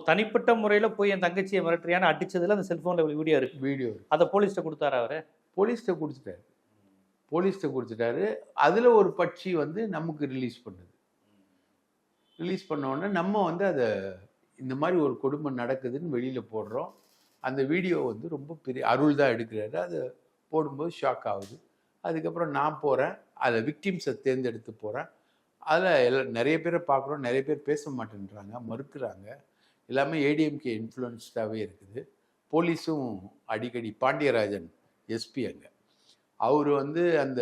தனிப்பட்ட முறையில் போய் என் தங்கச்சியை மிரட்டுறியான்னு அடிச்சதுல அந்த செல்ஃபோனில் வீடியோ இருக்கு. வீடியோ அதை போலீஸ்கிட்ட கொடுத்தாரா அவர்? போலீஸ்கிட்ட கொடுத்துட்டாரு. அதில் ஒரு பட்சி வந்து நமக்கு ரிலீஸ் பண்ணுது. ரிலீஸ் பண்ண உடனே நம்ம வந்து அதை இந்த மாதிரி ஒரு கொடுமை நடக்குதுன்னு வெளியில் போடுறோம். அந்த வீடியோ வந்து ரொம்ப பெரிய அருள் தான் எடுக்கிறாரு. அதை போடும்போது ஷாக் ஆகுது. அதுக்கப்புறம் நான் போகிறேன், அதை விக்டிம்ஸை தேர்ந்தெடுத்து போகிறேன். அதில் நிறைய பேரை பார்க்குறோம், நிறைய பேர் பேச மாட்டேன்றாங்க, மறுக்கிறாங்க. எல்லாமே ஏடிஎம்கே இன்ஃப்ளூயன்ஸ்டாகவே இருக்குது. போலீஸும் அடிக்கடி பாண்டியராஜன் எஸ்பி அங்கே அவர் வந்து அந்த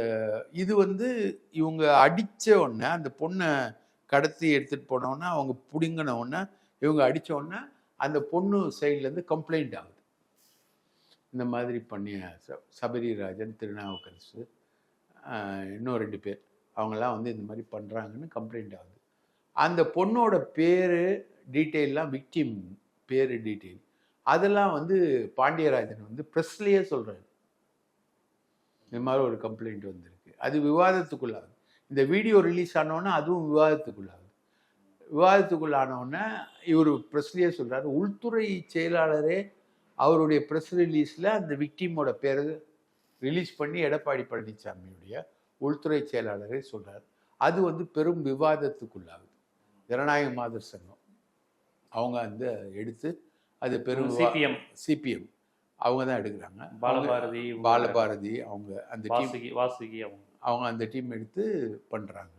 இது வந்து இவங்க அடித்த உடனே அந்த பொண்ணை கடத்தி எடுத்துகிட்டு போனோடனே அவங்க பிடுங்கின உடனே இவங்க அடித்த உடனே அந்த பொண்ணு சைட்லேருந்து கம்ப்ளைண்ட் ஆகுது. இந்த மாதிரி பண்ணிய சபரிராஜன், திருநாவுக்கரசு, இன்னும் 2 பேர் அவங்கெல்லாம் வந்து இந்த மாதிரி பண்ணுறாங்கன்னு கம்ப்ளைண்ட் ஆகுது. அந்த பொண்ணோட பேர் டீட்டெயிலாம், விக்டிம் பேர் டீட்டெயில் அதெல்லாம் வந்து பாண்டியராஜன் வந்து ப்ரெஸ்லேயே சொல்கிறாரு. இந்த மாதிரி ஒரு கம்ப்ளைண்ட் வந்திருக்கு. அது விவாதத்துக்குள்ளாகுது. இந்த வீடியோ ரிலீஸ் ஆனோடனே அதுவும் விவாதத்துக்குள்ளாகுது. விவாதத்துக்குள்ளானோடனே இவர் ப்ரெஸ்லேயே சொல்கிறார். உள்துறை செயலாளரே அவருடைய ப்ரெஸ் ரிலீஸில் அந்த விக்டிமோட பேரை ரிலீஸ் பண்ணி எடப்பாடி பழனிசாமியுடைய உள்துறை செயலாளரே சொல்கிறார். அது வந்து பெரும் விவாதத்துக்குள்ளாகுது. ஜனநாயக மாதர் சங்கம் அவங்க வந்து எடுத்து அது பெரும் சிபிஎம் அவங்க தான் எடுக்கிறாங்க. பாலபாரதி அவங்க அந்த டீம், அவங்க அந்த டீம் எடுத்து பண்ணுறாங்க.